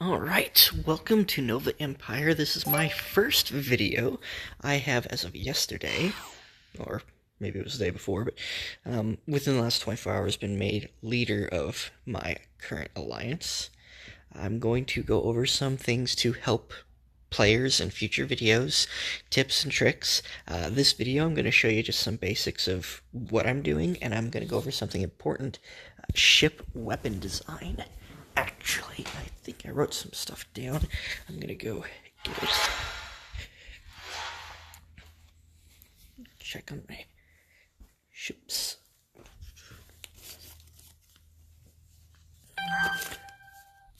Alright, welcome to Nova Empire. This is my first video I have as of yesterday, or maybe it was the day before, but within the last 24 hours been made leader of my current alliance. I'm going to go over some things to help players in future videos, tips and tricks. This video I'm going to show you just some basics of what I'm doing, and I'm going to go over something important, ship weapon design. Actually, I think I wrote some stuff down. I'm gonna go get it. Check on my ships.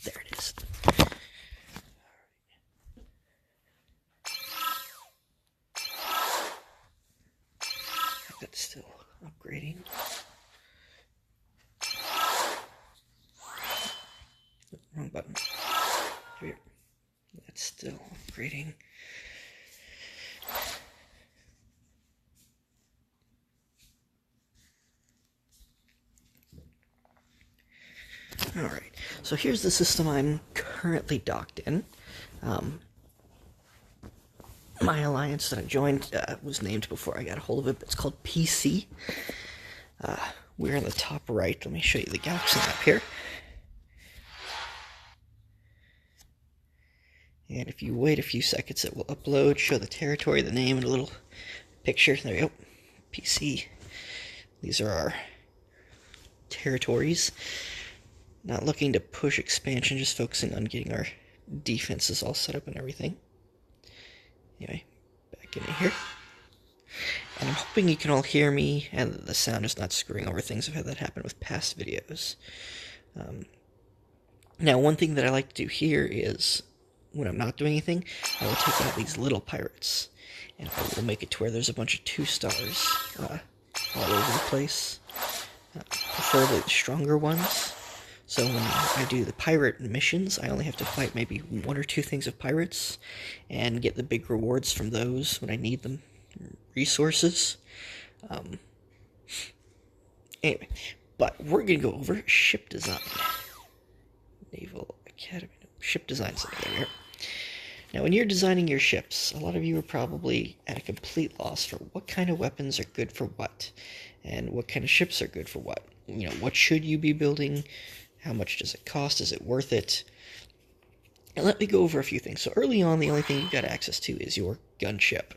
There it is. That's still upgrading. Wrong button. Here. That's still upgrading. Alright, so here's the system I'm currently docked in. My alliance that I joined was named before I got a hold of it, but it's called PC. We're in the top right. Let me show you the galaxy map here. And if you wait a few seconds, it will upload, show the territory, the name, and a little picture. There we go. PC. These are our territories. Not looking to push expansion, just focusing on getting our defenses all set up and everything. Anyway, back in here. And I'm hoping you can all hear me, and the sound is not screwing over things. I've had that happen with past videos. Now, one thing that I like to do here is, when I'm not doing anything, I will take out these little pirates, and I will make it to where there's a bunch of 2 stars all over the place, preferably the stronger ones. So when I do the pirate missions, I only have to fight maybe 1 or 2 things of pirates, and get the big rewards from those when I need them, resources. Anyway, but we're going to go over ship design. Naval Academy. Ship design center there. Now, when you're designing your ships, a lot of you are probably at a complete loss for what kind of weapons are good for what, and what kind of ships are good for what. You know, what should you be building? How much does it cost? Is it worth it? And let me go over a few things. So early on, the only thing you've got access to is your gunship.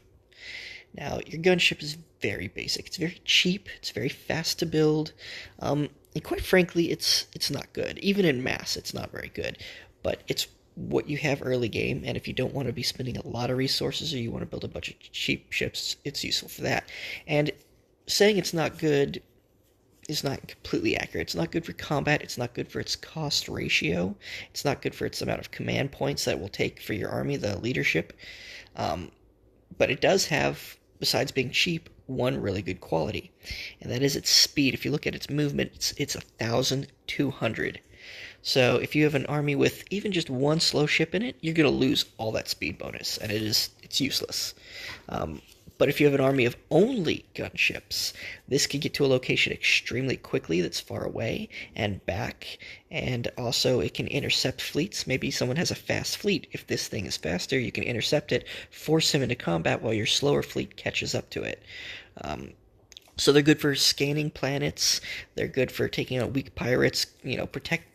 Now, your gunship is very basic. It's very cheap. It's very fast to build. And quite frankly, it's not good. Even in mass, it's not very good. But it's what you have early game, and if you don't want to be spending a lot of resources or you want to build a bunch of cheap ships, it's useful for that. And saying it's not good is not completely accurate. It's not good for combat. It's not good for its cost ratio. It's not good for its amount of command points that it will take for your army, the leadership. But it does have, besides being cheap, one really good quality, and that is its speed. If you look at its movement, it's 1,200. So if you have an army with even just 1 slow ship in it, you're going to lose all that speed bonus, and it's useless. But if you have an army of only gunships, this could get to a location extremely quickly that's far away and back, and also it can intercept fleets. Maybe someone has a fast fleet. If this thing is faster, you can intercept it, force him into combat while your slower fleet catches up to it. So they're good for scanning planets. They're good for taking out weak pirates. You know,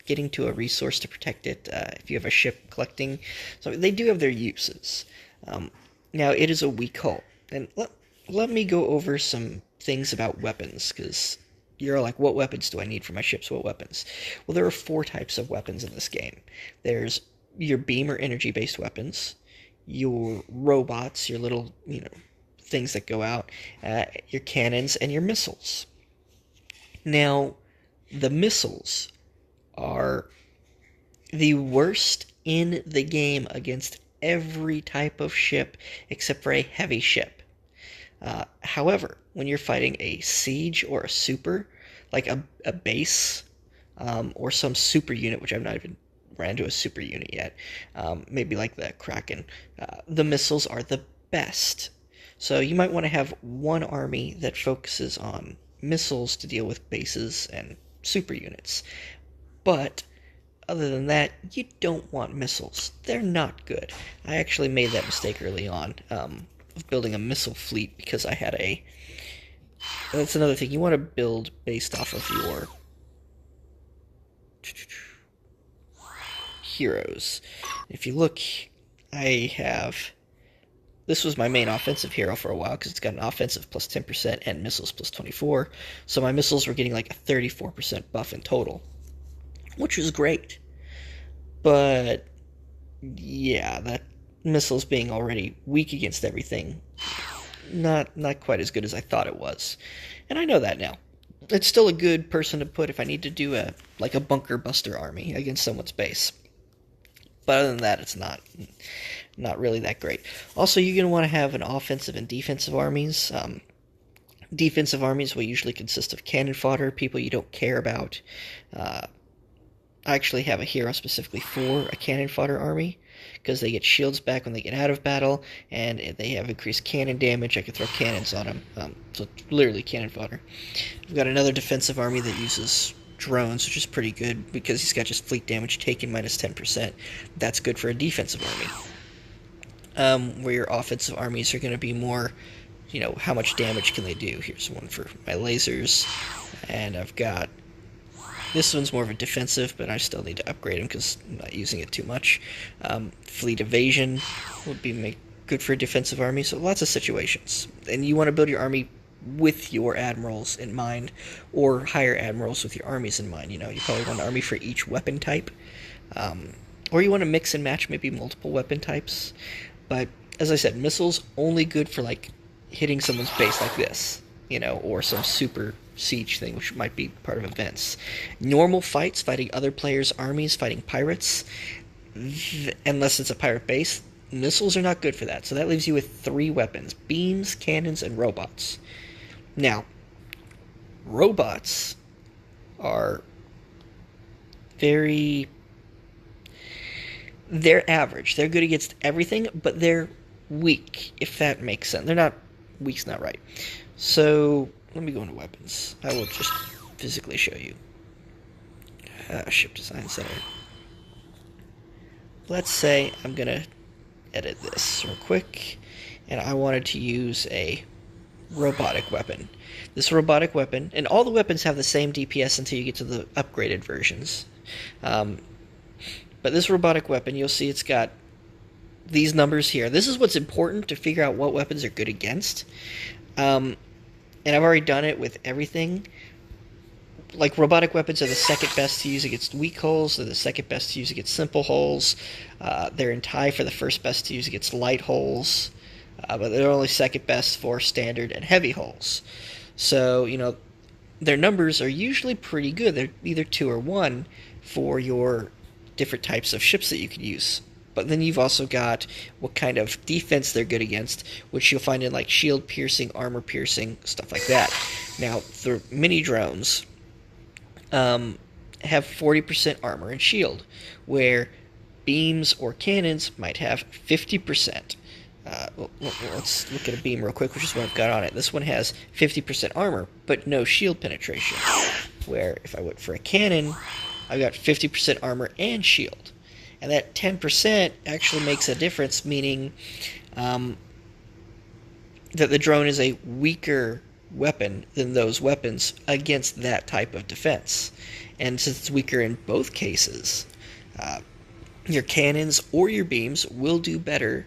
getting to a resource to protect it. If you have a ship collecting, so they do have their uses. Now it is a weak hull, and let me go over some things about weapons, because you're like, what weapons do I need for my ships? What weapons? Well, there are 4 types of weapons in this game. There's your beam or energy-based weapons, your robots, your little, things that go out, your cannons, and your missiles. Now, the missiles are the worst in the game against every type of ship except for a heavy ship. However, when you're fighting a siege or a super, like a base, or some super unit, which I've not even ran into a super unit yet, maybe like the Kraken, the missiles are the best. So you might want to have one army that focuses on missiles to deal with bases and super units. But Other than that, you don't want missiles. They're not good. I actually made that mistake early on of building a missile fleet because I had a... That's another thing. You want to build based off of your heroes. If you look, I have... This was my main offensive hero for a while because it's got an offensive plus 10% and missiles plus 24. So my missiles were getting like a 34% buff in total, which was great. But yeah, that missiles being already weak against everything, not quite as good as I thought it was. And I know that now. It's still a good person to put if I need to do a bunker buster army against someone's base. But other than that, it's not really that great. Also, you're going to want to have an offensive and defensive armies. Defensive armies will usually consist of cannon fodder, people you don't care about. I actually have a hero specifically for a cannon fodder army, because they get shields back when they get out of battle, and they have increased cannon damage. I can throw cannons on them, so it's literally cannon fodder. I've got another defensive army that uses drones, which is pretty good, because he's got just fleet damage taken minus 10%. That's good for a defensive army. Where your offensive armies are going to be more, how much damage can they do? Here's one for my lasers, and I've got... This one's more of a defensive, but I still need to upgrade him because I'm not using it too much. Fleet evasion would be good for a defensive army, so lots of situations. And you want to build your army with your admirals in mind, or hire admirals with your armies in mind. You probably want an army for each weapon type. Or you want to mix and match maybe multiple weapon types. But, as I said, missiles only good for, hitting someone's base like this, or some super siege thing, which might be part of events. Normal fights, fighting other players' armies, fighting pirates, unless it's a pirate base, missiles are not good for that. So that leaves you with 3 weapons: beams, cannons, and robots. Now, robots are they're average. They're good against everything, but they're weak, if that makes sense. They're not... Weak's not right. So, let me go into weapons. I will just physically show you. Ship Design Center. Let's say I'm going to edit this real quick, and I wanted to use a robotic weapon. This robotic weapon, and all the weapons have the same DPS until you get to the upgraded versions. But this robotic weapon, you'll see it's got these numbers here. This is what's important to figure out what weapons are good against. And I've already done it with everything. Robotic weapons are the second best to use against weak hulls. They're the second best to use against simple hulls. They're in tie for the first best to use against light hulls. But they're only second best for standard and heavy hulls. So, their numbers are usually pretty good. They're either 2 or 1 for your different types of ships that you can use. But then you've also got what kind of defense they're good against, which you'll find in shield piercing, armor piercing, stuff like that. Now, the mini drones have 40% armor and shield, where beams or cannons might have 50%. Let's look at a beam real quick, which is what I've got on it. This one has 50% armor, but no shield penetration. Where if I went for a cannon, I've got 50% armor and shield. And that 10% actually makes a difference, meaning that the drone is a weaker weapon than those weapons against that type of defense. And since it's weaker in both cases, your cannons or your beams will do better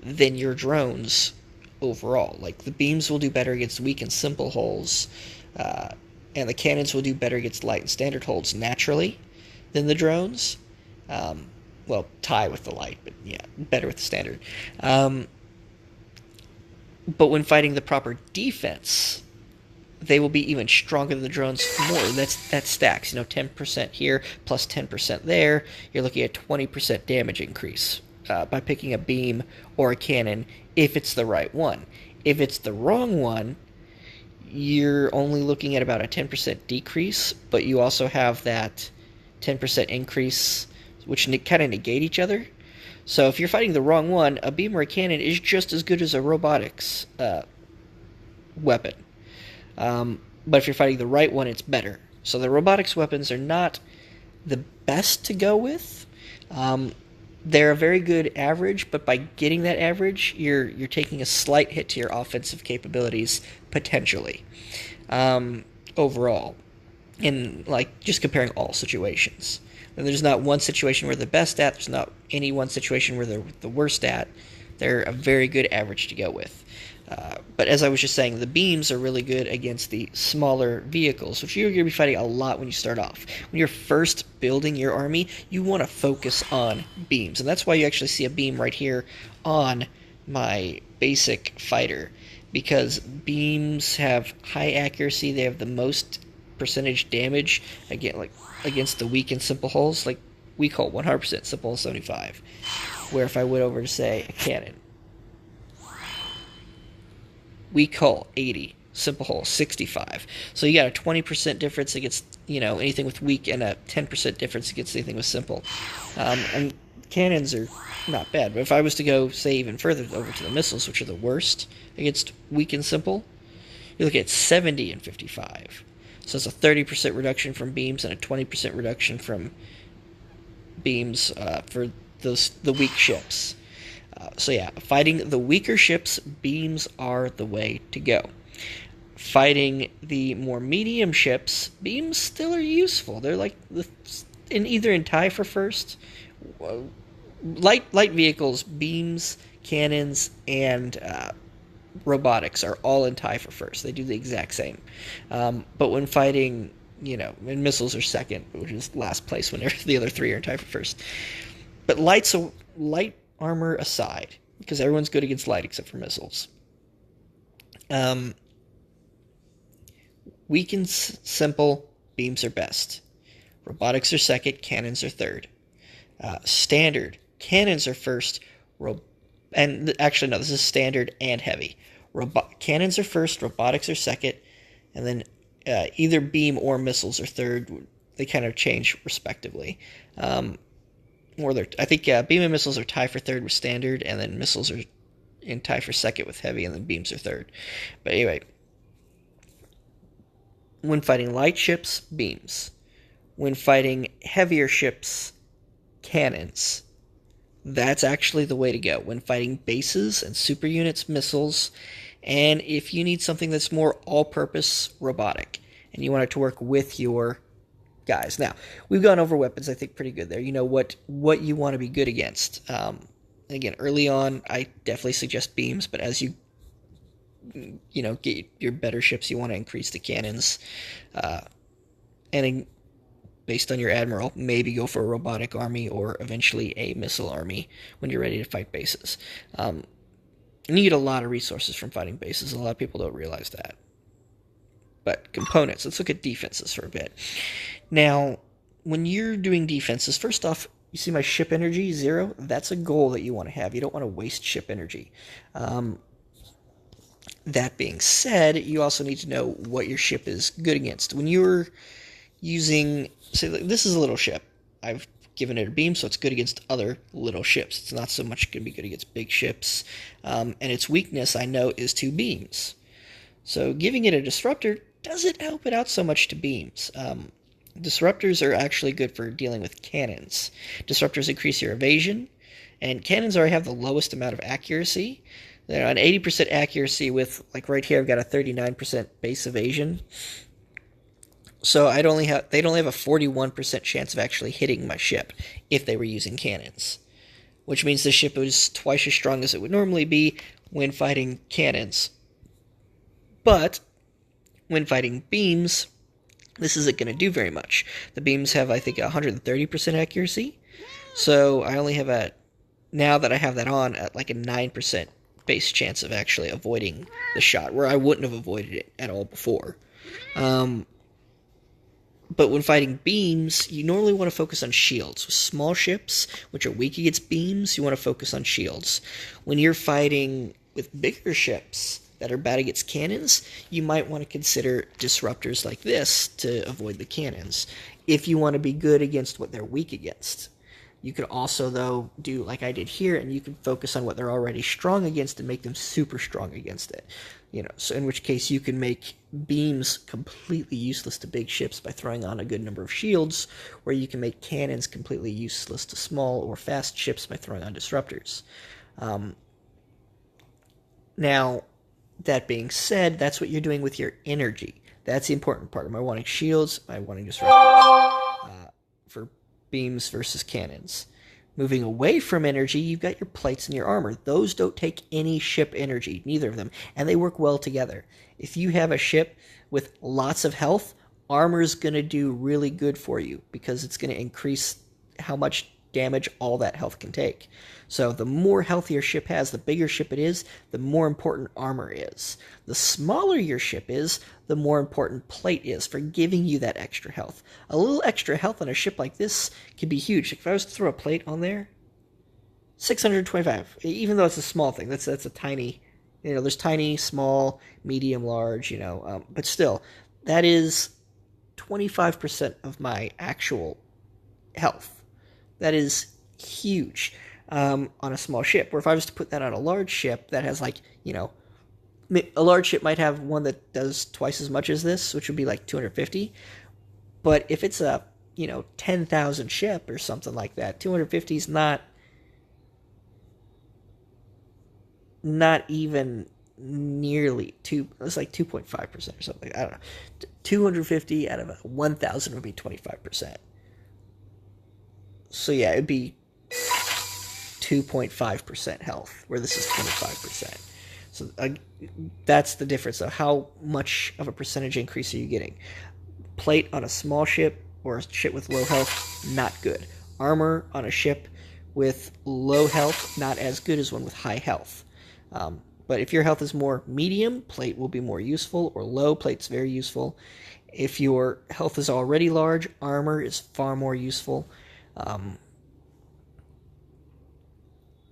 than your drones overall. The beams will do better against weak and simple hulls, and the cannons will do better against light and standard hulls naturally than the drones. Tie with the light, but yeah, better with the standard. But when fighting the proper defense, they will be even stronger than the drones more. That stacks. 10% here plus 10% there. You're looking at 20% damage increase by picking a beam or a cannon if it's the right one. If it's the wrong one, you're only looking at about a 10% decrease, but you also have that 10% increase, which kind of negate each other. So if you're fighting the wrong one, a beam or a cannon is just as good as a robotics weapon. But if you're fighting the right one, it's better. So the robotics weapons are not the best to go with. They're a very good average, but by getting that average, you're taking a slight hit to your offensive capabilities potentially, overall, in like just comparing all situations. And there's not one situation where they're the best at. There's not any one situation where they're the worst at. They're a very good average to go with. But as I was just saying, the beams are really good against the smaller vehicles, which you're going to be fighting a lot when you start off. When you're first building your army, you want to focus on beams. And that's why you actually see a beam right here on my basic fighter. Because beams have high accuracy, they have the most percentage damage against the weak and simple hulls. Like, weak hull 100%, simple hull 75. Where if I went over to, say, a cannon, weak hull 80, simple hull 65. So you got a 20% difference against, anything with weak, and a 10% difference against anything with simple. And cannons are not bad. But if I was to go, say, even further over to the missiles, which are the worst against weak and simple, you look at 70 and 55. So it's a 30% reduction from beams and a 20% reduction from beams for the weak ships. So yeah, fighting the weaker ships, beams are the way to go. Fighting the more medium ships, beams still are useful. They're like either in tie for first. Light vehicles, beams, cannons, and robotics are all in tie for first. They do the exact same. But when fighting, and missiles are second, which is last place whenever the other three are in tie for first. But light armor aside, because everyone's good against light except for missiles. Weak and simple, beams are best. Robotics are second, cannons are third. Standard, cannons are first, and actually no, this is standard and heavy. Cannons are first, robotics are second, and then either beam or missiles are third. They kind of change respectively. I think beam and missiles are tied for third with standard, and then missiles are in tie for second with heavy, and then beams are third. But anyway, when fighting light ships, beams. When fighting heavier ships, cannons. That's actually the way to go. When fighting bases and super units, missiles. And if you need something that's more all-purpose, robotic, and you want it to work with your guys. Now, we've gone over weapons, I think, pretty good there. You know what you want to be good against. Again, early on, I definitely suggest beams, but as you get your better ships, you want to increase the cannons. And based on your admiral, maybe go for a robotic army or eventually a missile army when you're ready to fight bases. You need a lot of resources from fighting bases. A lot of people don't realize that. But components, let's look at defenses for a bit. Now, when you're doing defenses, first off, you see my ship energy, 0? That's a goal that you want to have. You don't want to waste ship energy. That being said, you also need to know what your ship is good against. When you're using, say, this is a little ship. I've given it a beam, so it's good against other little ships. It's not so much going to be good against big ships. And its weakness, I know, is to beams. So giving it a disruptor doesn't help it out so much to beams. Disruptors are actually good for dealing with cannons. Disruptors increase your evasion, and cannons already have the lowest amount of accuracy. They're on 80% accuracy with, like right here, I've got a 39% base evasion. So they'd only have a 41% chance of actually hitting my ship if they were using cannons. Which means the ship was twice as strong as it would normally be when fighting cannons. But when fighting beams, this isn't going to do very much. The beams have, I think, 130% accuracy. So I only have now that I have that on, like a 9% base chance of actually avoiding the shot, where I wouldn't have avoided it at all before. But when fighting beams, you normally want to focus on shields. With small ships, which are weak against beams, you want to focus on shields. When you're fighting with bigger ships that are bad against cannons, you might want to consider disruptors like this to avoid the cannons, if you want to be good against what they're weak against. You could also, though, do like I did here, and you can focus on what they're already strong against and make them super strong against it. So in which case you can make beams completely useless to big ships by throwing on a good number of shields, where you can make cannons completely useless to small or fast ships by throwing on disruptors. Now, that being said, that's what you're doing with your energy. That's the important part. Am I wanting shields? Am I wanting disruptors? For beams versus cannons. Moving away from energy, you've got your plates and your armor. Those don't take any ship energy, neither of them, and they work well together. If you have a ship with lots of health, armor's going to do really good for you because it's going to increase how much damage all that health can take. So the more health your ship has, the bigger ship it is, the more important armor is. The smaller your ship is, the more important plate is for giving you that extra health. A little extra health on a ship like this can be huge. If I was to throw a plate on there, 625, even though it's a small thing, that's a tiny, there's tiny, small, medium, large, but still, that is 25% of my actual health. That is huge on a small ship. Where if I was to put that on a large ship that has a large ship might have one that does twice as much as this, which would be like 250. But if it's a 10,000 ship or something like that, 250 is not even nearly two. It's like 2.5% or something. I don't know. 250 out of 1,000 would be 25%. So yeah, it'd be 2.5% health, where this is 25%. So that's the difference. So how much of a percentage increase are you getting? Plate on a small ship or a ship with low health, not good. Armor on a ship with low health, not as good as one with high health. But if your health is more medium, plate will be more useful, or low, plate's very useful. If your health is already large, armor is far more useful.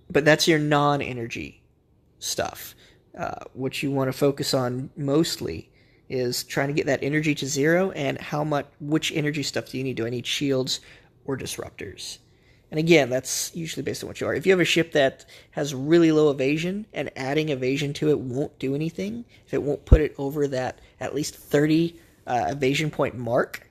But that's your non-energy stuff. What you want to focus on mostly is trying to get that energy to zero, and which energy stuff do you need? Do I need shields or disruptors? And again, that's usually based on what you are. If you have a ship that has really low evasion, and adding evasion to it won't do anything, if it won't put it over that at least 30 evasion point mark,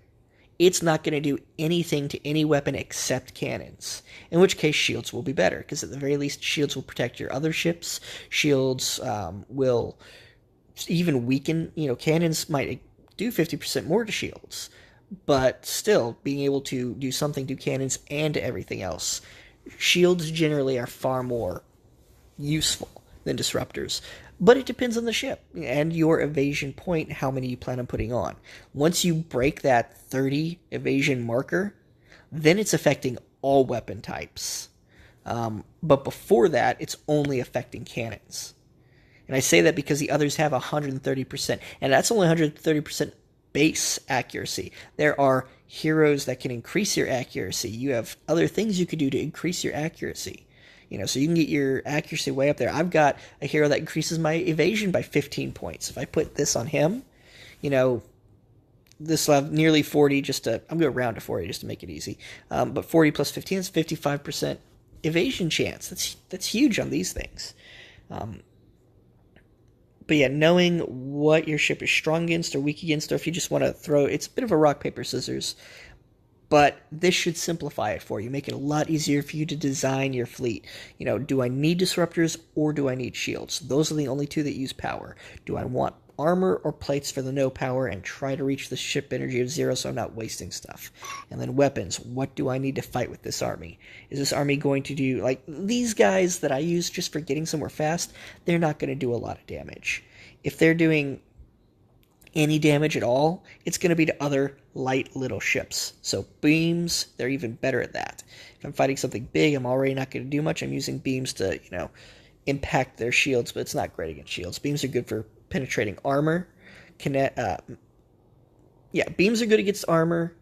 it's not going to do anything to any weapon except cannons. In which case, shields will be better, because at the very least, shields will protect your other ships. Shields will even weaken. Cannons might do 50% more to shields, but still, being able to do something to cannons and to everything else. Shields generally are far more useful than disruptors. But it depends on the ship and your evasion point, how many you plan on putting on. Once you break that 30 evasion marker, then it's affecting all weapon types. But before that, it's only affecting cannons. And I say that because the others have 130%, and that's only 130% base accuracy. There are heroes that can increase your accuracy. You have other things you could do to increase your accuracy. So you can get your accuracy way up there. I've got a hero that increases my evasion by 15 points. If I put this on him, this will have nearly 40 I'm going to round to 40 just to make it easy. But 40 plus 15 is 55% evasion chance. That's huge on these things. But yeah, knowing what your ship is strong against or weak against, or if you just want to throw, it's a bit of a rock, paper, scissors. But this should simplify it for you, make it a lot easier for you to design your fleet. Do I need disruptors or do I need shields? Those are the only two that use power. Do I want armor or plates for the no power and try to reach the ship energy of 0 so I'm not wasting stuff? And then weapons. What do I need to fight with this army? Is this army going to do, like, these guys that I use just for getting somewhere fast, they're not going to do a lot of damage. If they're doing any damage at all, it's going to be to other light little ships. So beams, they're even better at that. If I'm fighting something big, I'm already not going to do much. I'm using beams to, impact their shields, but it's not great against shields. Beams are good for penetrating armor. Beams are good against armor,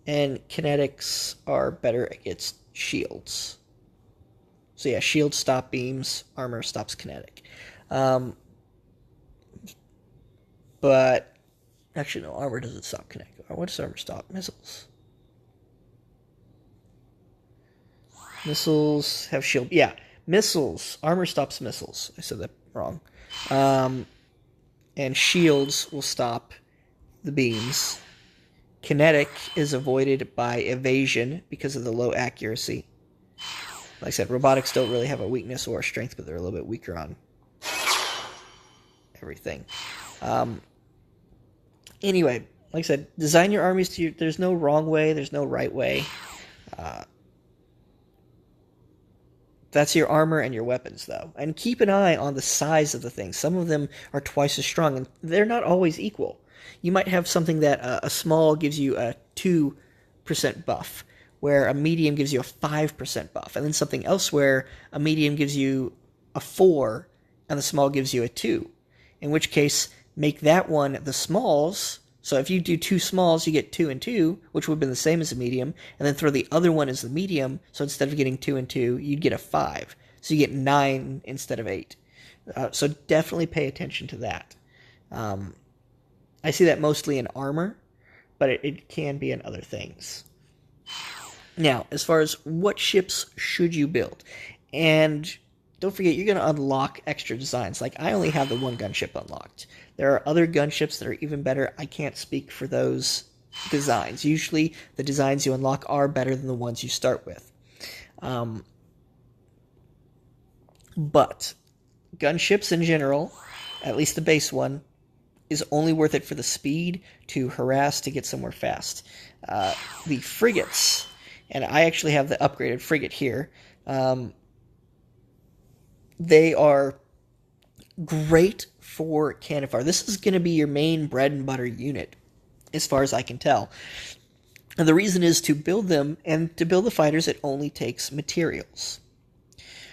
and kinetics are better against shields. So yeah, shields stop beams, armor stops kinetic. But actually, no, armor doesn't stop kinetic. What does armor stop? Missiles. Missiles have shield. Yeah, missiles. Armor stops missiles. I said that wrong. Um, and shields will stop the beams. Kinetic is avoided by evasion because of the low accuracy. Like I said, robotics don't really have a weakness or a strength, but they're a little bit weaker on everything. Anyway, like I said, design your armies to there's no wrong way, there's no right way. That's your armor and your weapons, though. And keep an eye on the size of the things. Some of them are twice as strong, and they're not always equal. You might have something that a small gives you a 2% buff, where a medium gives you a 5% buff, and then something else where a medium gives you a 4 and the small gives you a 2. In which case, make that one the smalls. So if you do 2 smalls, you get 2 and 2, which would have been the same as a medium, and then throw the other one as the medium, so instead of getting 2 and 2, you'd get a 5. So you get 9 instead of 8. So definitely pay attention to that. I see that mostly in armor, but it can be in other things. Now, as far as what ships should you build, and don't forget, you're going to unlock extra designs. Like, I only have the one gunship unlocked. There are other gunships that are even better. I can't speak for those designs. Usually, the designs you unlock are better than the ones you start with. But gunships in general, at least the base one, is only worth it for the speed to harass to get somewhere fast. The frigates, and I actually have the upgraded frigate here, they are great for cannon fire. This is going to be your main bread and butter unit, as far as I can tell. And the reason is to build them, and to build the fighters, it only takes materials.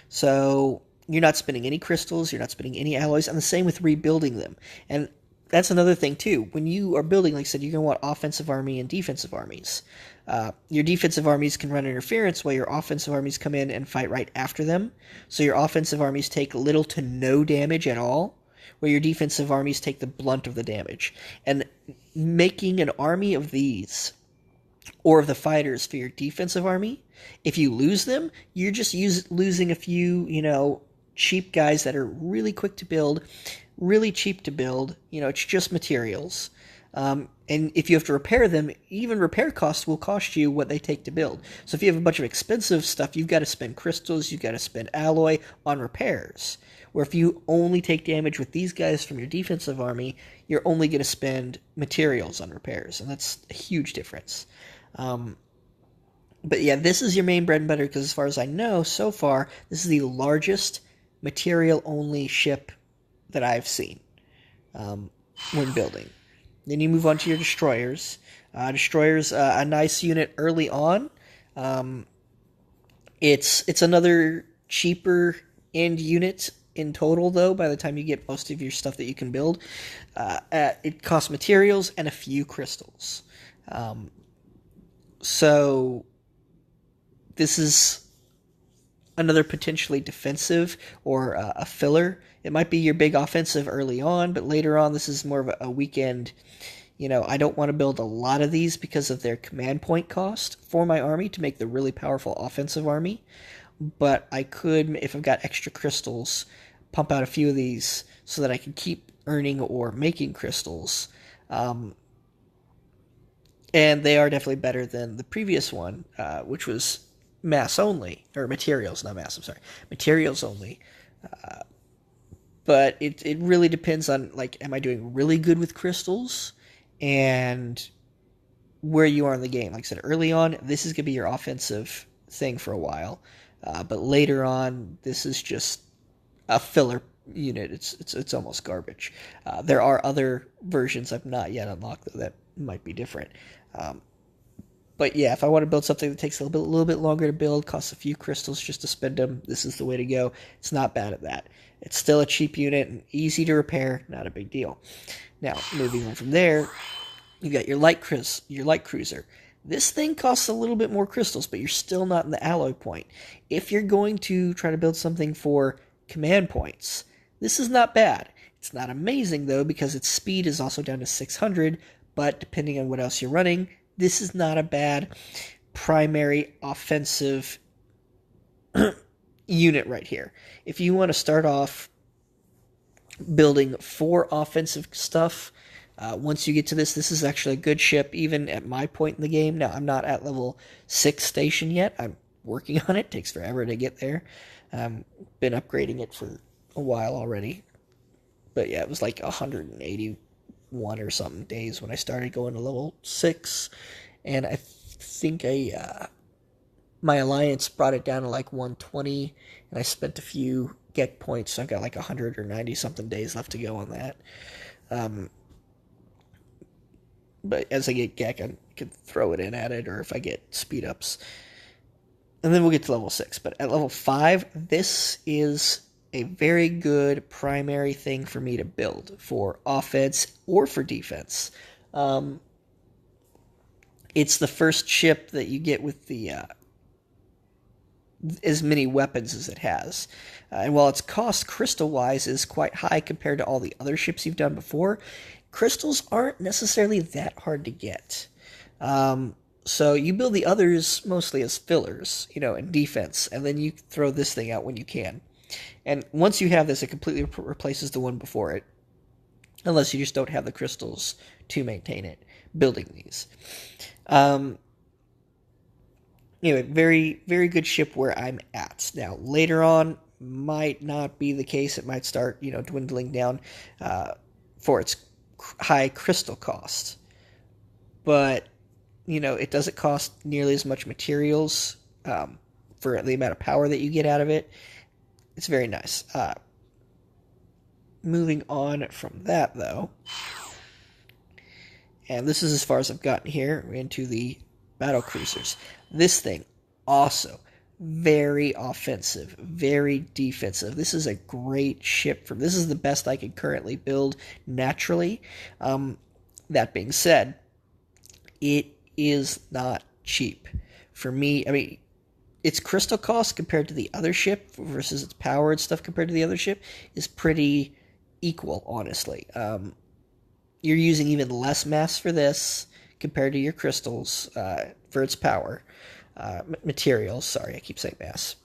So you're not spending any crystals, you're not spending any alloys, and the same with rebuilding them. And that's another thing, too. When you are building, like I said, you're going to want offensive army and defensive armies. Your defensive armies can run interference while your offensive armies come in and fight right after them. So your offensive armies take little to no damage at all, where your defensive armies take the blunt of the damage. And making an army of these, or of the fighters for your defensive army, if you lose them, you're just losing a few, cheap guys that are really quick to build, really cheap to build. It's just materials. And if you have to repair them, even repair costs will cost you what they take to build. So if you have a bunch of expensive stuff, you've got to spend crystals, you've got to spend alloy on repairs. Where if you only take damage with these guys from your defensive army, you're only going to spend materials on repairs. And that's a huge difference. But yeah, this is your main bread and butter, because as far as I know, so far, this is the largest material-only ship that I've seen when building. Then you move on to your destroyers. Destroyers, a nice unit early on. It's another cheaper end unit in total, though, by the time you get most of your stuff that you can build. It costs materials and a few crystals. So this is another potentially defensive or a filler. It might be your big offensive early on, but later on this is more of a weekend. I don't want to build a lot of these because of their command point cost for my army to make the really powerful offensive army. But I could, if I've got extra crystals, pump out a few of these so that I can keep earning or making crystals. And they are definitely better than the previous one, which was mass only, or materials, not mass, I'm sorry, materials only. But it really depends on, am I doing really good with crystals and where you are in the game. Like I said, early on, this is going to be your offensive thing for a while. But later on, this is just a filler unit. It's almost garbage. There are other versions I've not yet unlocked, though, that might be different. But yeah, if I want to build something that takes a little bit longer to build, costs a few crystals just to spend them, this is the way to go. It's not bad at that. It's still a cheap unit and easy to repair, not a big deal. Now, moving on from there, you've got your light cruiser. This thing costs a little bit more crystals, but you're still not in the alloy point. If you're going to try to build something for command points, this is not bad. It's not amazing, though, because its speed is also down to 600, but depending on what else you're running, this is not a bad primary offensive unit right here. If you want to start off building 4 offensive stuff, once you get to this is actually a good ship, even at my point in the game. Now, I'm not at level 6 station yet. I'm working on it. It takes forever to get there. Been upgrading it for a while already. But yeah, it was like 181 or something days when I started going to level 6. And I think my alliance brought it down to like 120, and I spent a few get points, so I've got like 100 or 90 something days left to go on that. But as I get Gek, I can throw it in at it, or if I get speed ups. And then we'll get to level 6. But at level 5, this is a very good primary thing for me to build for offense or for defense. It's the first ship that you get with the as many weapons as it has. And while its cost crystal-wise is quite high compared to all the other ships you've done before, crystals aren't necessarily that hard to get. So you build the others mostly as fillers, in defense, and then you throw this thing out when you can. And once you have this, it completely replaces the one before it, unless you just don't have the crystals to maintain it, building these. Anyway, very, very good ship where I'm at. Now, later on, might not be the case. It might start, dwindling down for its high crystal cost. But, it doesn't cost nearly as much materials for the amount of power that you get out of it. It's very nice. Moving on from that, though, and this is as far as I've gotten here, into the battle cruisers. This thing, also, very offensive, very defensive. This is a great ship. This is the best I can currently build naturally. That being said, it is not cheap. For me, its crystal cost compared to the other ship versus its power and stuff compared to the other ship is pretty equal, honestly. You're using even less mass for this compared to your crystals for its power. Materials, sorry, I keep saying mass.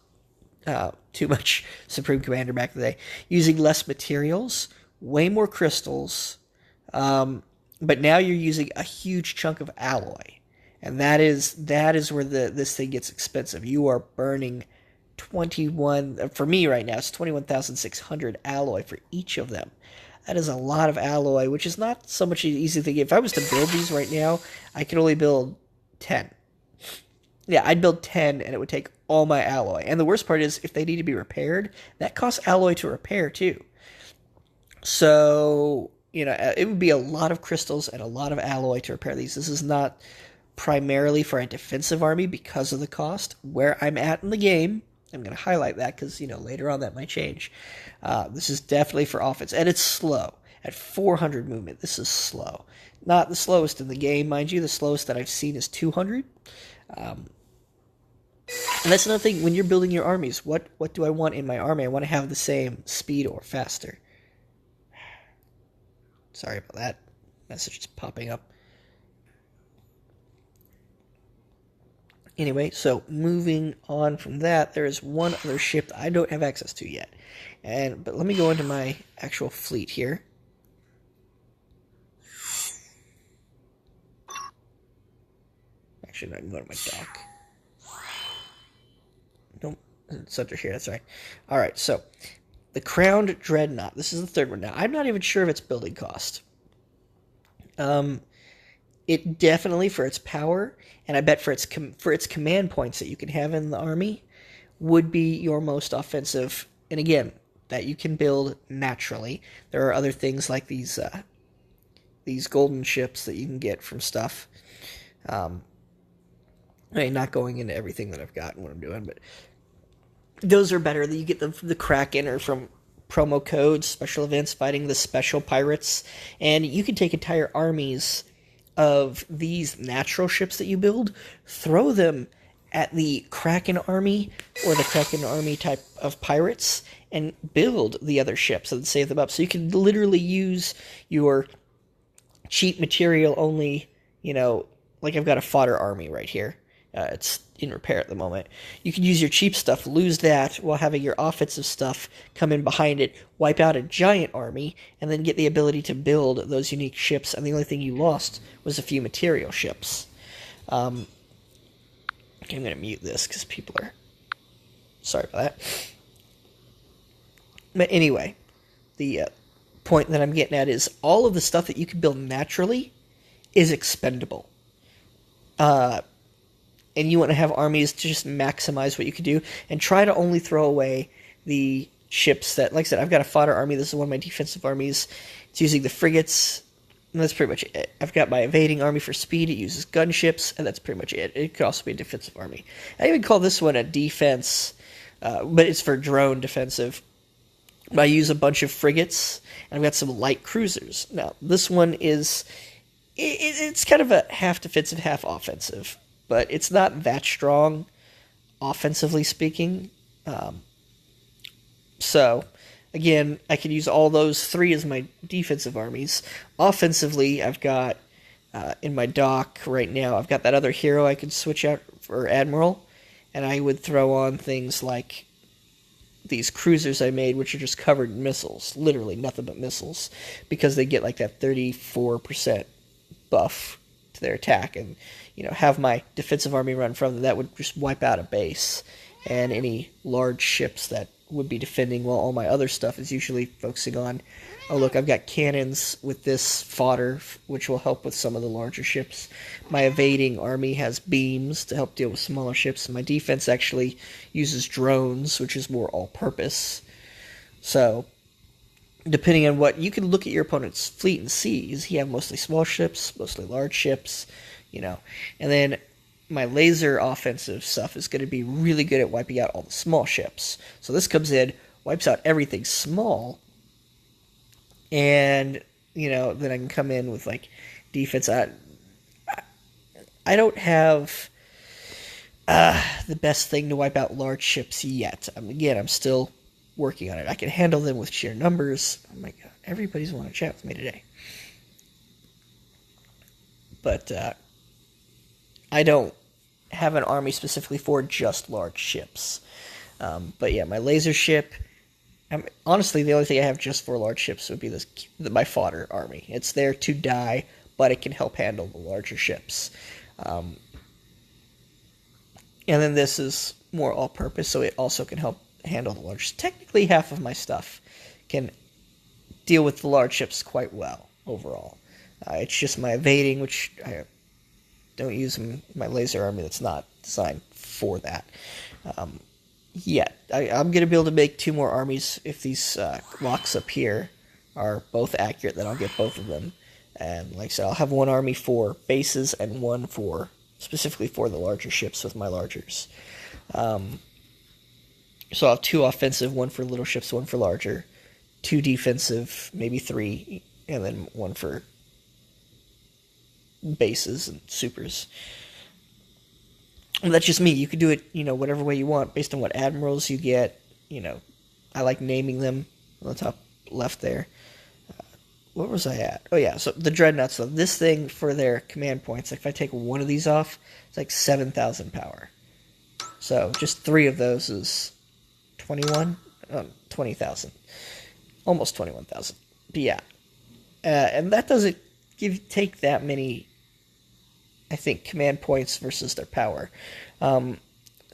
Too much Supreme Commander back in the day. Using less materials, way more crystals, but now you're using a huge chunk of alloy. And that is where this thing gets expensive. You are burning 21, for me right now, it's 21,600 alloy for each of them. That is a lot of alloy, which is not so much an easy thing. If I was to build these right now, I could only build 10. Yeah, I'd build 10, and it would take all my alloy. And the worst part is, if they need to be repaired, that costs alloy to repair, too. So, it would be a lot of crystals and a lot of alloy to repair these. This is not primarily for a defensive army because of the cost. Where I'm at in the game, I'm going to highlight that because, later on that might change. This is definitely for offense, and it's slow. At 400 movement, this is slow. Not the slowest in the game, mind you. The slowest that I've seen is 200. And that's another thing, when you're building your armies, what do I want in my army? I want to have the same speed or faster. Sorry about that. Message is popping up. Anyway, so moving on from that, there is one other ship that I don't have access to yet. But let me go into my actual fleet here. Actually, no, I can go to my dock. Nope, it's under here, that's right. Alright, so, the Crowned Dreadnought. This is the third one. Now, I'm not even sure of its building cost. It definitely, for its power, and I bet for its command points that you can have in the army, would be your most offensive. And again, that you can build naturally. There are other things like these golden ships that you can get from stuff. Not going into everything that I've got and what I'm doing, but those are better. That you get the Kraken or from promo codes, special events, fighting the special pirates, and you can take entire armies of these natural ships that you build, throw them at the Kraken army or the Kraken army type of pirates, and build the other ships and save them up. So you can literally use your cheap material only, like I've got a fodder army right here. It's in repair at the moment. You can use your cheap stuff, lose that, while having your offensive stuff come in behind it, wipe out a giant army, and then get the ability to build those unique ships, and the only thing you lost was a few material ships. Okay, I'm going to mute this because people are... Sorry about that. But anyway, the point that I'm getting at is all of the stuff that you can build naturally is expendable. And you want to have armies to just maximize what you can do, and try to only throw away the ships that, like I said, I've got a fodder army. This is one of my defensive armies. It's using the frigates, and that's pretty much it. I've got my evading army for speed. It uses gunships, and that's pretty much it. It could also be a defensive army. I even call this one a defense, but it's for drone defensive. I use a bunch of frigates, and I've got some light cruisers. Now, this one is... It's kind of a half defensive, half offensive, but it's not that strong, offensively speaking. So, again, I could use all those three as my defensive armies. Offensively, I've got, in my dock right now, I've got that other hero I could switch out for Admiral, and I would throw on things like these cruisers I made, which are just covered in missiles. Literally nothing but missiles, because they get like that 34% buff to their attack, and have my defensive army run from them. That would just wipe out a base and any large ships that would be defending, while all my other stuff is usually focusing on, oh look, I've got cannons with this fodder, which will help with some of the larger ships. My evading army has beams to help deal with smaller ships, and my defense actually uses drones, which is more all-purpose. So depending on what, you can look at your opponent's fleet and see, does he have mostly small ships, mostly large ships, and then my laser offensive stuff is going to be really good at wiping out all the small ships. So this comes in, wipes out everything small, and, then I can come in with, like, defense. I don't have the best thing to wipe out large ships yet. Again, I'm still working on it. I can handle them with sheer numbers. Oh my god, everybody's wanting to chat with me today. But I don't have an army specifically for just large ships. But yeah, my laser ship... honestly, the only thing I have just for large ships would be my fodder army. It's there to die, but it can help handle the larger ships. And then this is more all-purpose, so it also can help handle the large. Technically, half of my stuff can deal with the large ships quite well overall. It's just my evading, which I don't use in my laser army. That's not designed for that yet. I'm going to be able to make 2 more armies if these locks up here are both accurate. Then I'll get both of them. And like I said, I'll have 1 army for bases and 1 for specifically for the larger ships with my largers. So I'll have 2 offensive, 1 for little ships, 1 for larger, 2 defensive, maybe 3, and then 1 for bases and supers. And that's just me. You can do it, whatever way you want, based on what admirals you get. I like naming them on the top left there. Where was I at? Oh yeah, so the dreadnoughts. So this thing for their command points, like if I take one of these off, it's like 7,000 power. So just 3 of those is 20,000. Almost 21,000. But yeah. And that doesn't take that many, I think, command points versus their power. So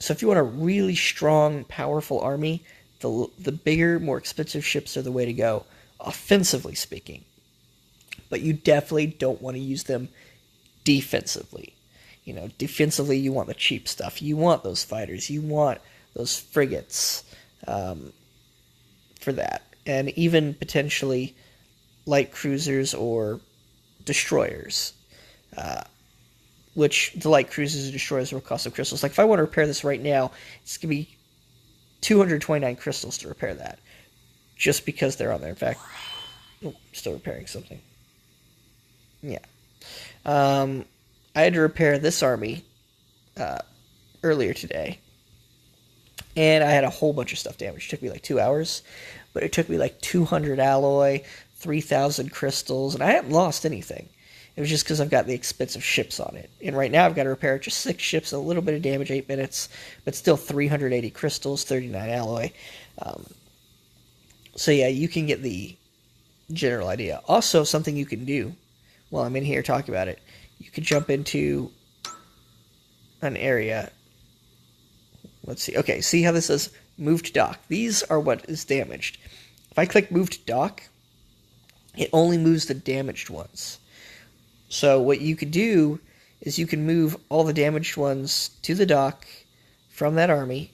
if you want a really strong, powerful army, the bigger, more expensive ships are the way to go, offensively speaking. But you definitely don't want to use them defensively. Defensively, you want the cheap stuff. You want those fighters. You want those frigates for that. And even potentially light cruisers or destroyers. Which the light cruisers and destroyers will cost some crystals. Like if I want to repair this right now, it's going to be 229 crystals to repair that. Just because they're on there. In fact, still repairing something. Yeah. I had to repair this army earlier today. And I had a whole bunch of stuff damaged. It took me like 2 hours. But it took me like 200 alloy, 3,000 crystals, and I hadn't lost anything. It was just because I've got the expensive ships on it. And right now I've got to repair just 6 ships, a little bit of damage, 8 minutes, but still 380 crystals, 39 alloy. So yeah, you can get the general idea. Also, something you can do while I'm in here talking about it, you can jump into an area. Let's see. Okay, see how this says move to dock? These are what is damaged. If I click move to dock, it only moves the damaged ones. So what you could do is you can move all the damaged ones to the dock from that army,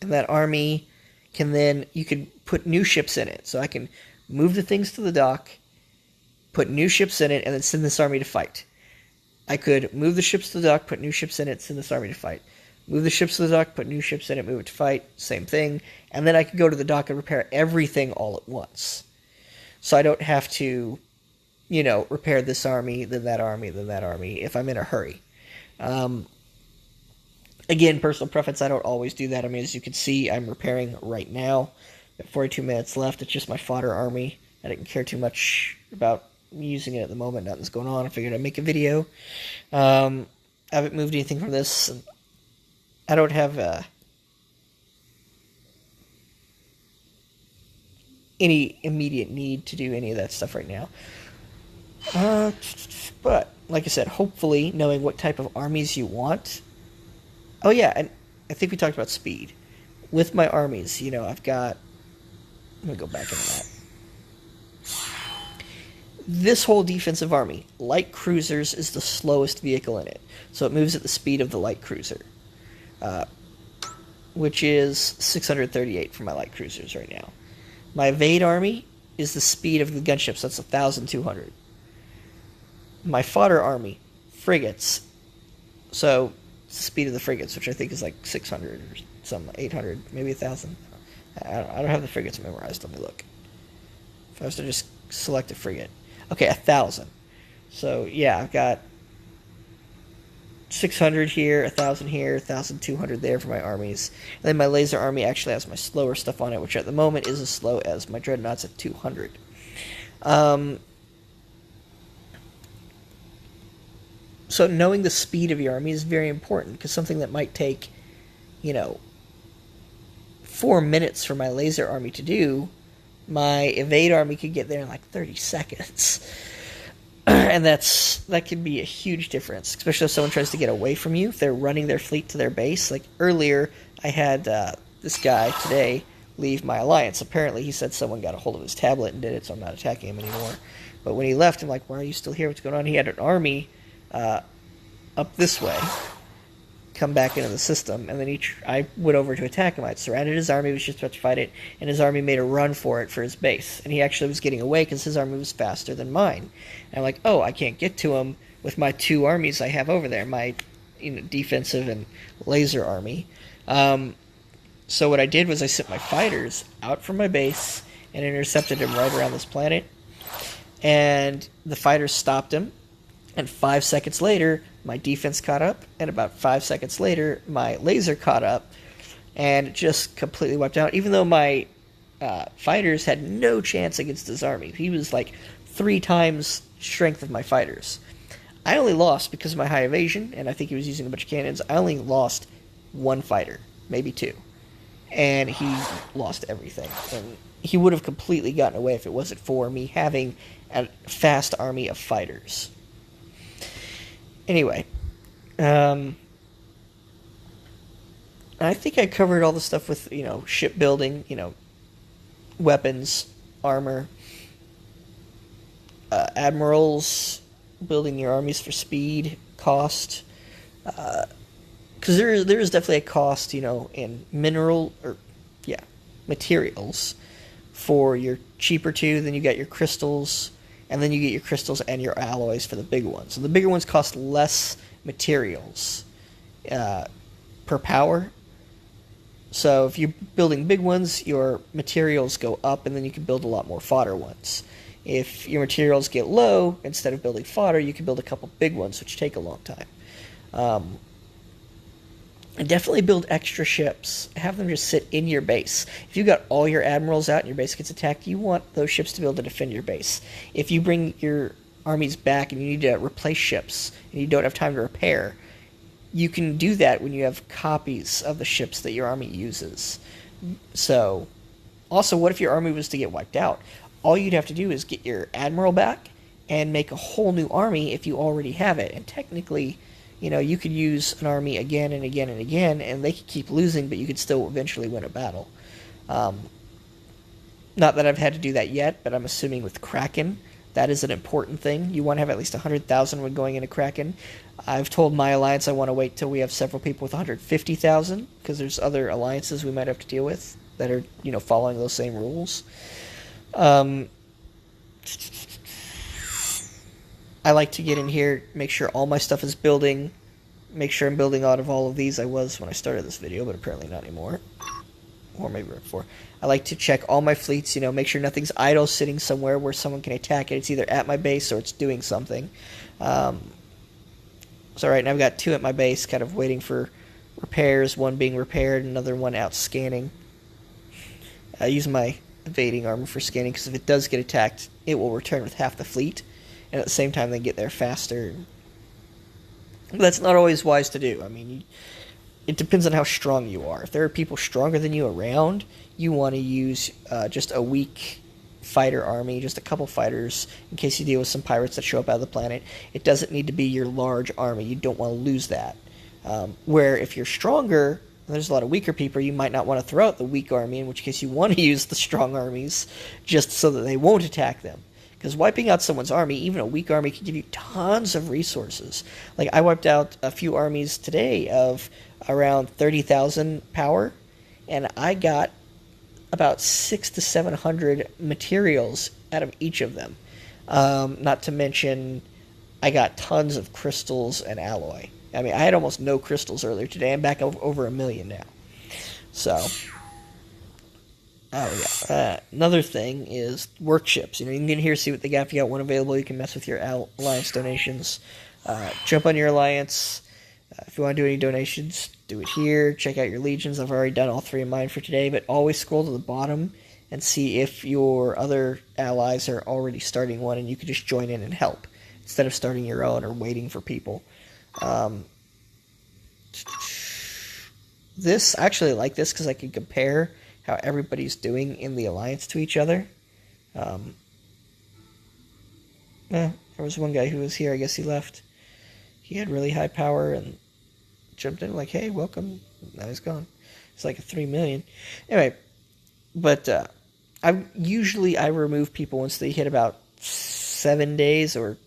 and that army can then, you can put new ships in it. So I can move the things to the dock, put new ships in it, and then send this army to fight. I could move the ships to the dock, put new ships in it, send this army to fight. Move the ships to the dock, put new ships in it, move it to fight, same thing. And then I could go to the dock and repair everything all at once. So I don't have to, you know, repair this army, then that army, then that army, if I'm in a hurry. Again, personal preference, I don't always do that. I mean, as you can see, I'm repairing right now. Got 42 minutes left. It's just my fodder army. I didn't care too much about using it at the moment. Nothing's going on. I figured I'd make a video. I haven't moved anything from this. I don't have any immediate need to do any of that stuff right now. But, like I said, hopefully knowing what type of armies you want. Oh yeah, and I think we talked about speed. With my armies, you know, I've got... Let me go back into that. This whole defensive army, light cruisers is the slowest vehicle in it. So it moves at the speed of the light cruiser. Which is 638 for my light cruisers right now. My evade army is the speed of the gunships. That's 1,200. My fodder army, frigates. So it's the speed of the frigates, which I think is like 600 or some 800, maybe 1,000. I don't have the frigates memorized. Let me look. If I was to just select a frigate. Okay, 1,000. So yeah, I've got 600 here, 1,000 here, 1,200 there for my armies. And then my laser army actually has my slower stuff on it, which at the moment is as slow as my dreadnoughts at 200. So knowing the speed of your army is very important, because something that might take, you know, 4 minutes for my laser army to do, my evade army could get there in like 30 seconds. And that could be a huge difference, especially if someone tries to get away from you, if they're running their fleet to their base. Like earlier, I had this guy today leave my alliance. Apparently, he said someone got a hold of his tablet and did it, so I'm not attacking him anymore. But when he left, I'm like, why are you still here? What's going on? He had an army up this way come back into the system, and then I went over to attack him. I surrounded his army, was just about to fight it, and his army made a run for it for his base. And he actually was getting away because his army was faster than mine. And I'm like, oh, I can't get to him with my 2 armies I have over there, my defensive and laser army. So what I did was I sent my fighters out from my base and intercepted him right around this planet. And the fighters stopped him. And 5 seconds later, my defense caught up, and about 5 seconds later, my laser caught up, and just completely wiped out. Even though my fighters had no chance against his army. He was like 3 times strength of my fighters. I only lost because of my high evasion, and I think he was using a bunch of cannons. I only lost 1 fighter, maybe 2. And he lost everything. And he would have completely gotten away if it wasn't for me having a fast army of fighters. Anyway, I think I covered all the stuff with, shipbuilding, weapons, armor, admirals, building your armies for speed, cost, because there is definitely a cost, in materials for your cheaper 2, then you got your crystals. And then you get your crystals and your alloys for the big ones. So the bigger ones cost less materials per power. So if you're building big ones, your materials go up, and then you can build a lot more fodder ones. If your materials get low, instead of building fodder, you can build a couple big ones, which take a long time. And definitely build extra ships. Have them just sit in your base. If you got all your admirals out and your base gets attacked, you want those ships to be able to defend your base. If you bring your army's back and you need to replace ships and you don't have time to repair, you can do that when you have copies of the ships that your army uses. So, also, what if your army was to get wiped out? All you'd have to do is get your admiral back and make a whole new army if you already have it. And technically, you could use an army again and again and again, and they could keep losing, but you could still eventually win a battle. Not that I've had to do that yet, but I'm assuming with Kraken, that is an important thing. You want to have at least 100,000 when going into Kraken. I've told my alliance I want to wait till we have several people with 150,000, because there's other alliances we might have to deal with that are, following those same rules. I like to get in here, make sure all my stuff is building, make sure I'm building out of all of these. I was when I started this video, but apparently not anymore. Or maybe right before. I like to check all my fleets, make sure nothing's idle sitting somewhere where someone can attack it. It's either at my base or it's doing something. So right now I've got 2 at my base, kind of waiting for repairs, one being repaired, another one out scanning. I use my evading armor for scanning, because if it does get attacked, it will return with half the fleet, and at the same time they get there faster. But that's not always wise to do. I mean, it depends on how strong you are. If there are people stronger than you around, you want to use just a weak fighter army, just a couple fighters, in case you deal with some pirates that show up out of the planet. It doesn't need to be your large army. You don't want to lose that. Where if you're stronger, and there's a lot of weaker people, you might not want to throw out the weak army, in which case you want to use the strong armies just so that they won't attack them. Because wiping out someone's army, even a weak army, can give you tons of resources. Like, I wiped out a few armies today of around 30,000 power, and I got about 600 to 700 materials out of each of them. Not to mention, I got tons of crystals and alloy. I mean, I had almost no crystals earlier today. I'm back over 1 million now. So, another thing is workships. You can get in here, see what they got. If you got one available, you can mess with your alliance donations. Jump on your alliance. If you want to do any donations, do it here. Check out your legions. I've already done all 3 of mine for today, but always scroll to the bottom and see if your other allies are already starting one, and you can just join in and help instead of starting your own or waiting for people. This, I actually like this because I can compare how everybody's doing in the alliance to each other. There was one guy who was here. I guess he left. He had really high power and jumped in like, hey, welcome. Now he's gone. It's like a 3 million. Anyway, but I remove people once they hit about 7 days, or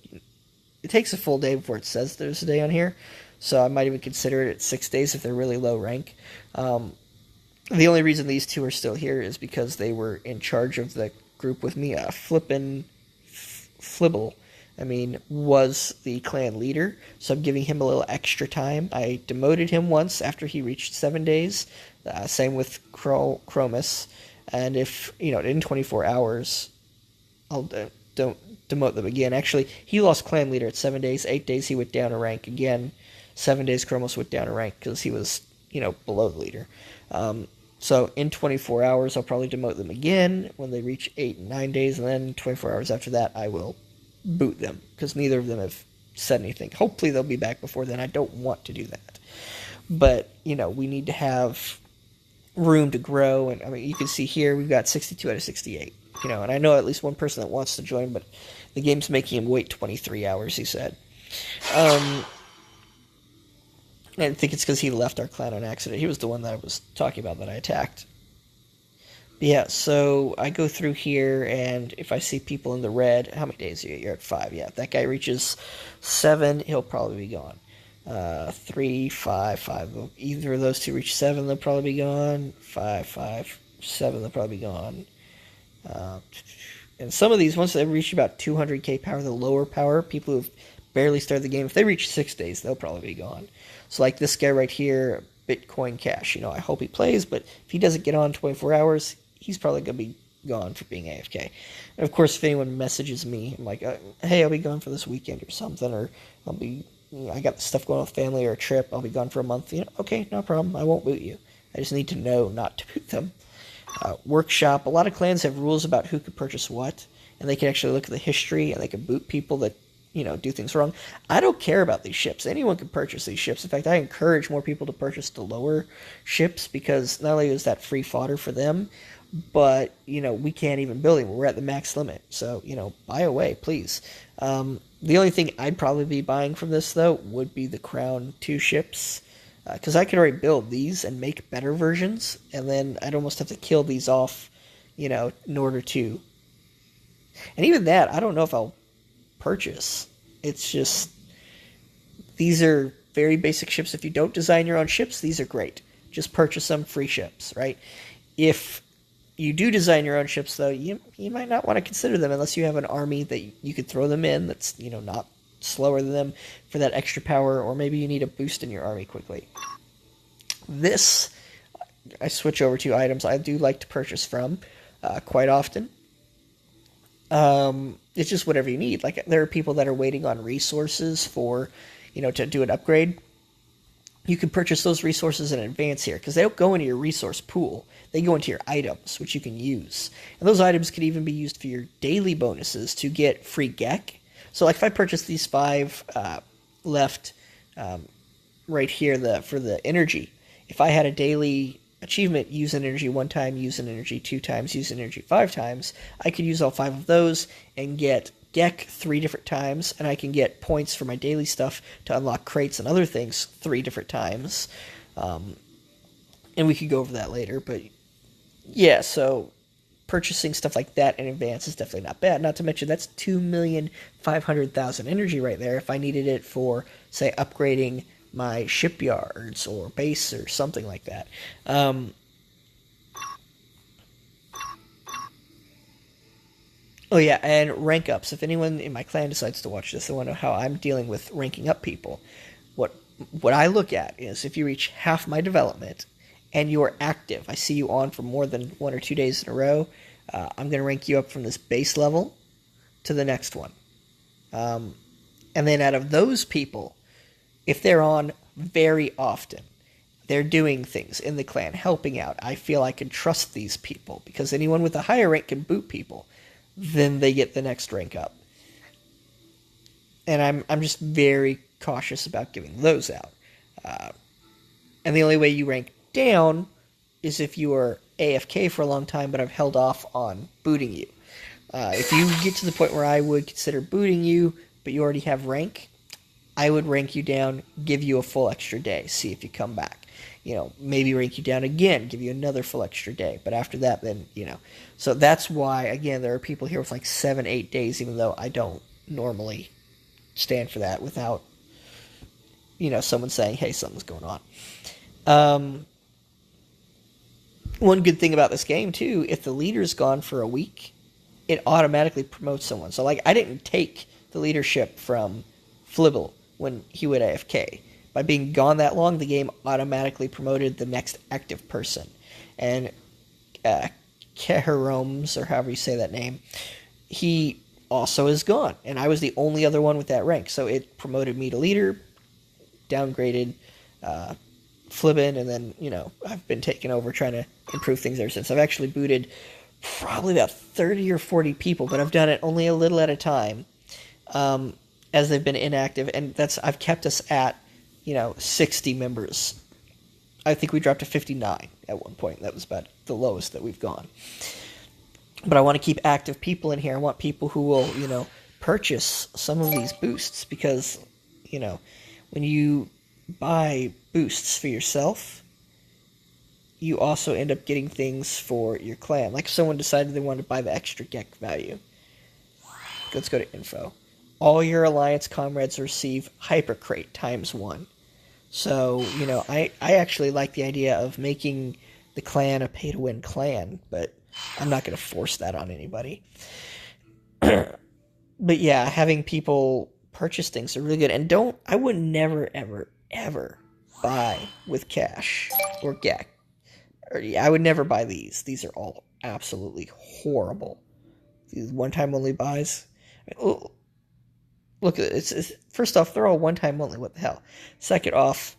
it takes a full day before it says there's a day on here. So I might even consider it at 6 days if they're really low rank. The only reason these 2 are still here is because they were in charge of the group with me. Flippin' Flibble, was the clan leader, so I'm giving him a little extra time. I demoted him once after he reached 7 days. Same with Chromus. And if, in 24 hours, I'll don't demote them again. Actually, he lost clan leader at 7 days. 8 days he went down a rank again. 7 days Chromos went down a rank because he was, below the leader. So in 24 hours, I'll probably demote them again when they reach 8 and 9 days, and then 24 hours after that, I will boot them, because neither of them have said anything. Hopefully they'll be back before then. I don't want to do that. But, we need to have room to grow, and, you can see here, we've got 62 out of 68. And I know at least one person that wants to join, but the game's making him wait 23 hours, he said. I think it's because he left our clan on accident. He was the one that I was talking about that I attacked. But yeah, so I go through here, and if I see people in the red, how many days are you? You're at 5. Yeah, if that guy reaches 7, he'll probably be gone. 3, 5, 5. Either of those 2 reach 7, they'll probably be gone. 5, 5, 7, they'll probably be gone. And some of these, once they reach about 200k power, the lower power, people who've barely started the game, if they reach 6 days, they'll probably be gone. So like this guy right here, Bitcoin Cash, I hope he plays, but if he doesn't get on 24 hours, he's probably going to be gone for being AFK. And of course, if anyone messages me, I'm like, hey, I'll be gone for this weekend or something, or I got stuff going on with family or a trip, I'll be gone for a month, okay, no problem, I won't boot you. I just need to know not to boot them. Workshop, a lot of clans have rules about who can purchase what, and they can actually look at the history, and they can boot people that do things wrong. I don't care about these ships. Anyone can purchase these ships. In fact, I encourage more people to purchase the lower ships because not only is that free fodder for them, but we can't even build them. We're at the max limit. So buy away, please. The only thing I'd probably be buying from this though would be the Crown 2 ships. Because I could already build these and make better versions, and then I'd almost have to kill these off, in order to. And even that, I don't know if I'll purchase. It's just, these are very basic ships. If you don't design your own ships, these are great. Just purchase them, free ships, right? If you do design your own ships, though, you might not want to consider them unless you have an army that you could throw them in that's, not slower than them for that extra power, or maybe you need a boost in your army quickly. This, I switch over to items I do like to purchase from quite often. It's just whatever you need. Like, there are people that are waiting on resources for, to do an upgrade. You can purchase those resources in advance here, because they don't go into your resource pool. They go into your items, which you can use. And those items can even be used for your daily bonuses to get free Gek. So, like, if I purchase these 5 left right here for the energy, if I had a daily achievement, use an energy 1 time, use an energy 2 times, use an energy 5 times, I could use all 5 of those and get Gek 3 different times, and I can get points for my daily stuff to unlock crates and other things 3 different times. And we could go over that later, but yeah, so purchasing stuff like that in advance is definitely not bad. Not to mention, that's 2,500,000 energy right there if I needed it for, say, upgrading my shipyards or base or something like that. Oh yeah, and rank ups. If anyone in my clan decides to watch this, they want to know how I'm dealing with ranking up people. What I look at is if you reach half my development and you're active, I see you on for more than 1 or 2 days in a row, I'm going to rank you up from this base level to the next one. And then out of those people, if they're on very often, they're doing things in the clan, helping out, I feel I can trust these people, because anyone with a higher rank can boot people. Then they get the next rank up. And I'm just very cautious about giving those out. And the only way you rank down is if you are AFK for a long time, but I've held off on booting you. If you get to the point where I would consider booting you, but you already have rank, I would rank you down, give you a full extra day, see if you come back. Maybe rank you down again, give you another full extra day. But after that, then, So that's why, again, there are people here with like 7, 8 days, even though I don't normally stand for that without, someone saying, hey, something's going on. One good thing about this game, too, if the leader's gone for a week, it automatically promotes someone. So, like, I didn't take the leadership from Flibble when he went AFK. By being gone that long, the game automatically promoted the next active person. And Keheroms, or however you say that name, he also is gone. And I was the only other one with that rank. So it promoted me to leader, downgraded Flibbin, and then, I've been taking over trying to improve things ever since. I've actually booted probably about 30 or 40 people, but I've done it only a little at a time as they've been inactive. And I've kept us at 60 members. I think we dropped to 59 at one point. That was about the lowest that we've gone. But I want to keep active people in here. I want people who will, purchase some of these boosts, because, when you buy boosts for yourself, you also end up getting things for your clan. Like if someone decided they wanted to buy the extra Gek value. Let's go to info. All your alliance comrades receive hypercrate ×1. So, I actually like the idea of making the clan a pay-to-win clan, but I'm not going to force that on anybody. But yeah, having people purchase things are really good. And I would never, ever, ever buy with cash or Gek. I would never buy these. These are all absolutely horrible. These one-time only buys. Look, it's first off, they're all one-time only. What the hell? Second off,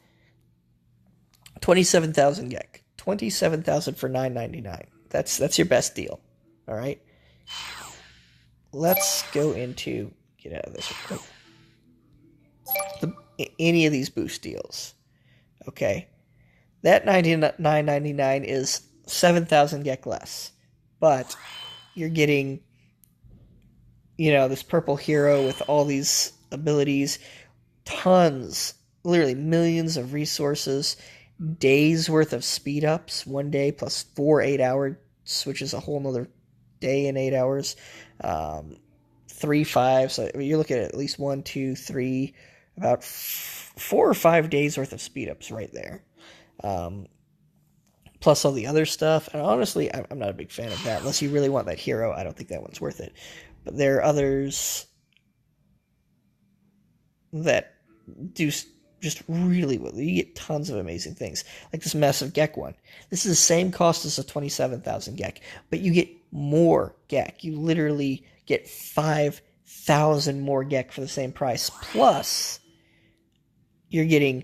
27,000 Gek. 27,000 for $9.99. That's your best deal. All right. Let's go into get out of this real quick. any of these boost deals. Okay, that $99.99 is 7,000 gek less, but you're getting, this purple hero with all these abilities, tons, literally millions of resources, days worth of speed ups, 1 day plus 4 8 hours, which is a whole nother day and 8 hours. 3 5, so you're looking at least 1 2 3, about 4 or 5 days worth of speed ups right there. Plus all the other stuff. And honestly, I'm not a big fan of that. Unless you really want that hero, I don't think that one's worth it. But there are others that do just really well. You get tons of amazing things. Like this massive Gek one. This is the same cost as a 27,000 Gek, but you get more Gek. You literally get 5,000 more Gek for the same price. Plus, you're getting,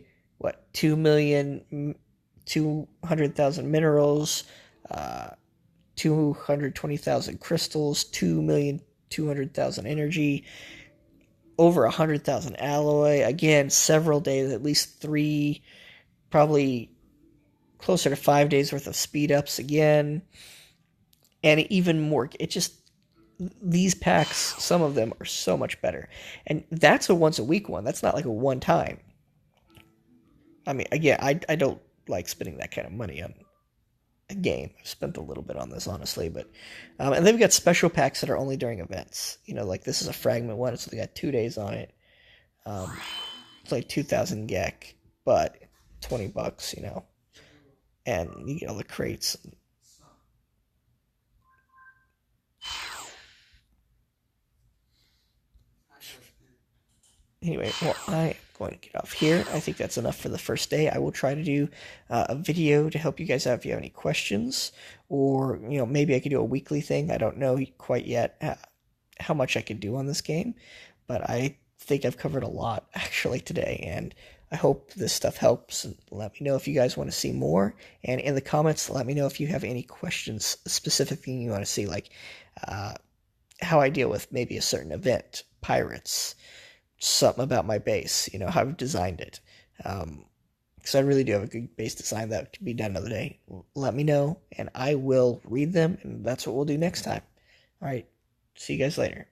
2,200,000 minerals, 220,000 crystals, 2,200,000 energy, over 100,000 alloy. Again, several days, at least 3, probably closer to 5 days worth of speed ups again, and even more. These packs, some of them are so much better, and that's a once a week one. That's not like a one time. I mean, again, I don't like spending that kind of money on a game. I've spent a little bit on this, honestly, but and they've got special packs that are only during events. Like this is a fragment one. It's only got 2 days on it. It's like 2,000 Gek, but $20, and you get all the crates. Anyway, well, I'm going to get off here. I think that's enough for the first day. I will try to do a video to help you guys out if you have any questions, or maybe I could do a weekly thing. I don't know quite yet how much I could do on this game, but I think I've covered a lot actually today, and I hope this stuff helps. And let me know if you guys want to see more, and in the comments, let me know if you have any questions, specific thing you want to see, like how I deal with maybe a certain event, pirates, something about my base, how I've designed it. Because I really do have a good base design that can be done another day. Let me know, and I will read them, and that's what we'll do next time. All right, see you guys later.